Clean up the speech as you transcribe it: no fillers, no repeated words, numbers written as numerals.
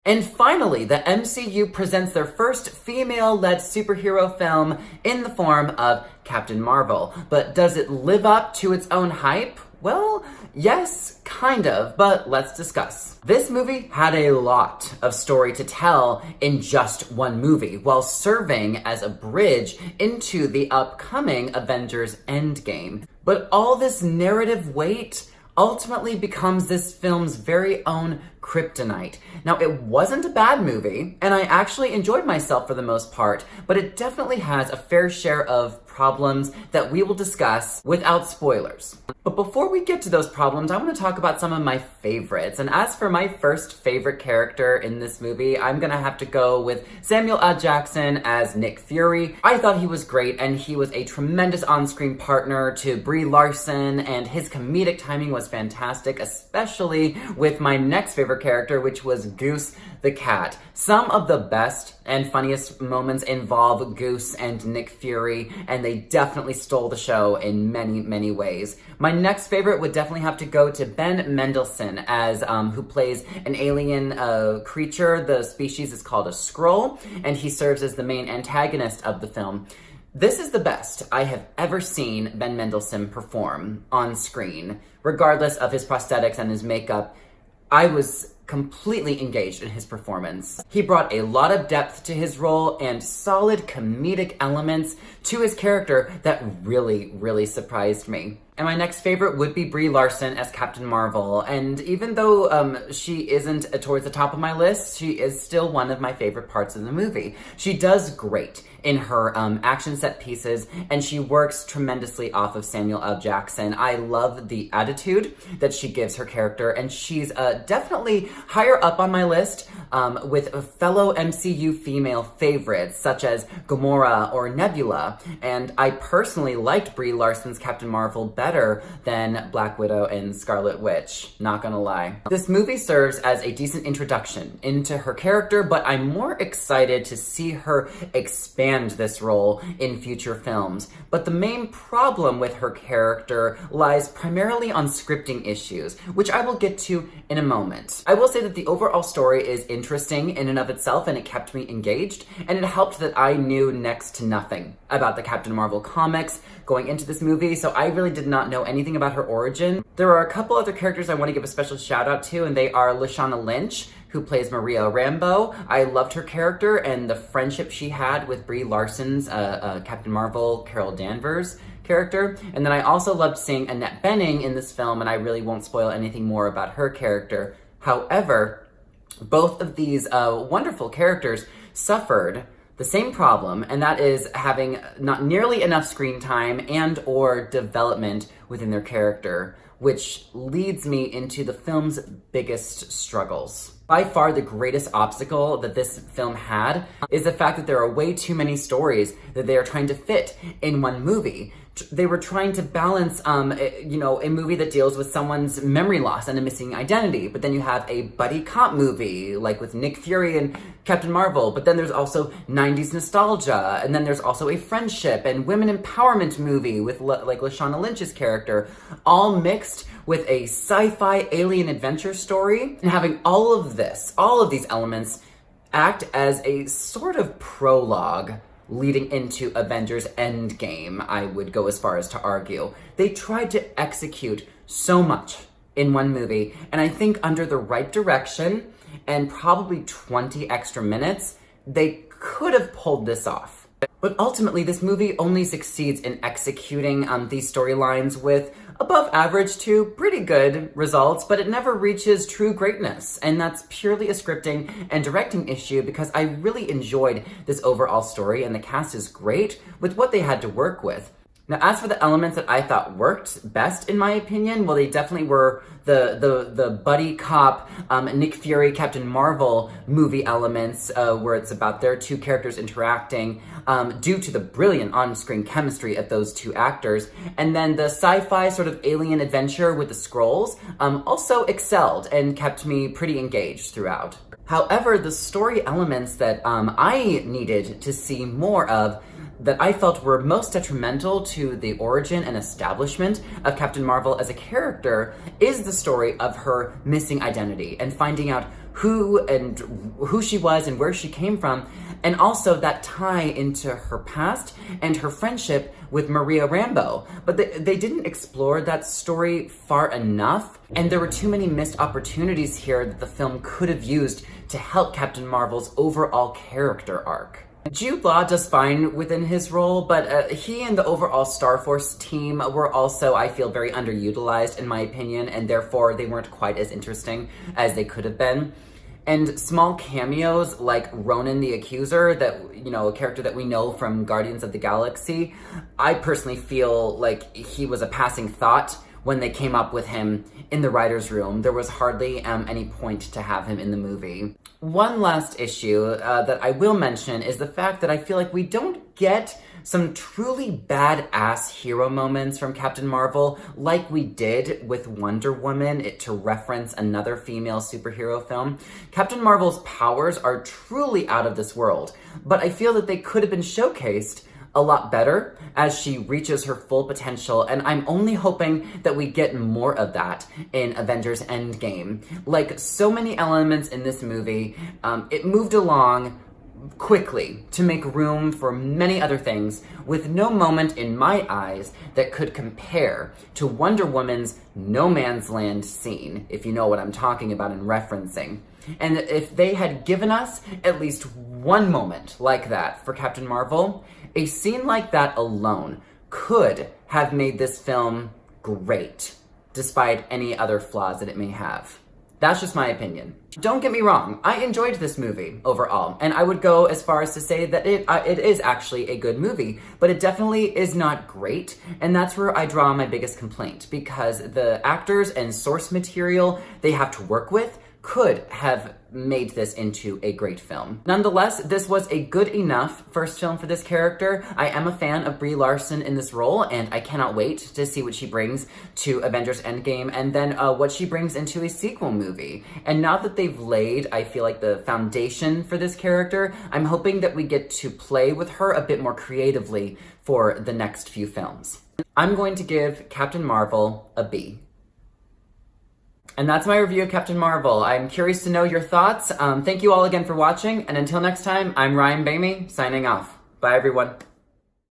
And finally, the MCU presents their first female-led superhero film in the form of Captain Marvel. But does it live up to its own hype? Well, yes, kind of, but let's discuss. This movie had a lot of story to tell in just one movie, while serving as a bridge into the upcoming Avengers Endgame. But all this narrative weight ultimately becomes this film's very own kryptonite. Now, it wasn't a bad movie, and I actually enjoyed myself for the most part, but it definitely has a fair share of problems that we will discuss without spoilers. But before we get to those problems, I want to talk about some of my favorites. And as for my first favorite character in this movie, I'm gonna have to go with Samuel L. Jackson as Nick Fury. I thought he was great, and he was a tremendous on-screen partner to Brie Larson, and his comedic timing was fantastic, especially with my next favorite character, which was Goose the cat. Some of the best and funniest moments involve Goose and Nick Fury, and they definitely stole the show in many, many ways. My next favorite would definitely have to go to Ben Mendelsohn as who plays an alien creature. The species is called a Skrull, and he serves as the main antagonist of the film. This is the best I have ever seen Ben Mendelsohn perform on screen. Regardless of his prosthetics and his makeup, I was completely engaged in his performance. He brought a lot of depth to his role and solid comedic elements to his character that really, really surprised me. And my next favorite would be Brie Larson as Captain Marvel. And even though she isn't towards the top of my list, she is still one of my favorite parts of the movie. She does great in her action set pieces, and she works tremendously off of Samuel L. Jackson. I love the attitude that she gives her character, and she's definitely higher up on my list with fellow MCU female favorites, such as Gamora or Nebula. And I personally liked Brie Larson's Captain Marvel better than Black Widow and Scarlet Witch, not gonna lie. This movie serves as a decent introduction into her character, but I'm more excited to see her expand this role in future films. But the main problem with her character lies primarily on scripting issues, which I will get to in a moment. I will say that the overall story is interesting in and of itself, and it kept me engaged, and it helped that I knew next to nothing about the Captain Marvel comics going into this movie, so I really did not know anything about her origin. There are a couple other characters I want to give a special shout out to, and they are Lashana Lynch, who plays Maria Rambeau. I loved her character and the friendship she had with Brie Larson's Captain Marvel, Carol Danvers character. And then I also loved seeing Annette Bening in this film, and I really won't spoil anything more about her character. However, both of these wonderful characters suffered the same problem, and that is having not nearly enough screen time and or development within their character, which leads me into the film's biggest struggles. By far, the greatest obstacle that this film had is the fact that there are way too many stories that they are trying to fit in one movie. They were trying to balance, a movie that deals with someone's memory loss and a missing identity, but then you have a buddy cop movie, like with Nick Fury and Captain Marvel, but then there's also 90s nostalgia, and then there's also a friendship and women empowerment movie with like Lashana Lynch's character, all mixed with a sci-fi alien adventure story, and having all of these elements act as a sort of prologue leading into Avengers Endgame, I would go as far as to argue. They tried to execute so much in one movie, and I think under the right direction and probably 20 extra minutes, they could have pulled this off. But ultimately, this movie only succeeds in executing these storylines with above average to pretty good results, but it never reaches true greatness. And that's purely a scripting and directing issue, because I really enjoyed this overall story, and the cast is great with what they had to work with. Now, as for the elements that I thought worked best, in my opinion, well, they definitely were the buddy cop, Nick Fury, Captain Marvel movie elements, where it's about their two characters interacting due to the brilliant on-screen chemistry of those two actors. And then the sci-fi sort of alien adventure with the Skrulls also excelled and kept me pretty engaged throughout. However, the story elements that I needed to see more of that I felt were most detrimental to the origin and establishment of Captain Marvel as a character is the story of her missing identity and finding out who she was and where she came from, and also that tie into her past and her friendship with Maria Rambeau. But they didn't explore that story far enough, and there were too many missed opportunities here that the film could have used to help Captain Marvel's overall character arc. Jude Law does fine within his role, but he and the overall Star Force team were also, I feel, very underutilized in my opinion, and therefore they weren't quite as interesting as they could have been. And small cameos like Ronan the Accuser, that, you know, a character that we know from Guardians of the Galaxy, I personally feel like he was a passing thought when they came up with him in the writer's room. There was hardly any point to have him in the movie. One last issue that I will mention is the fact that I feel like we don't get some truly badass hero moments from Captain Marvel like we did with Wonder Woman, to reference another female superhero film. Captain Marvel's powers are truly out of this world, but I feel that they could have been showcased a lot better as she reaches her full potential, and I'm only hoping that we get more of that in Avengers Endgame. Like so many elements in this movie, it moved along quickly to make room for many other things, with no moment in my eyes that could compare to Wonder Woman's No Man's Land scene, if you know what I'm talking about and referencing. And if they had given us at least one moment like that for Captain Marvel, a scene like that alone could have made this film great, despite any other flaws that it may have. That's just my opinion. Don't get me wrong, I enjoyed this movie overall, and I would go as far as to say that it is actually a good movie, but it definitely is not great, and that's where I draw my biggest complaint, because the actors and source material they have to work with could have made this into a great film. Nonetheless, this was a good enough first film for this character. I am a fan of Brie Larson in this role, and I cannot wait to see what she brings to Avengers Endgame, and then what she brings into a sequel movie. And now that they've laid, I feel like, the foundation for this character, I'm hoping that we get to play with her a bit more creatively for the next few films. I'm going to give Captain Marvel a B. And that's my review of Captain Marvel. I'm curious to know your thoughts. Thank you all again for watching, and until next time, I'm Ryan Bamey, signing off. Bye, everyone.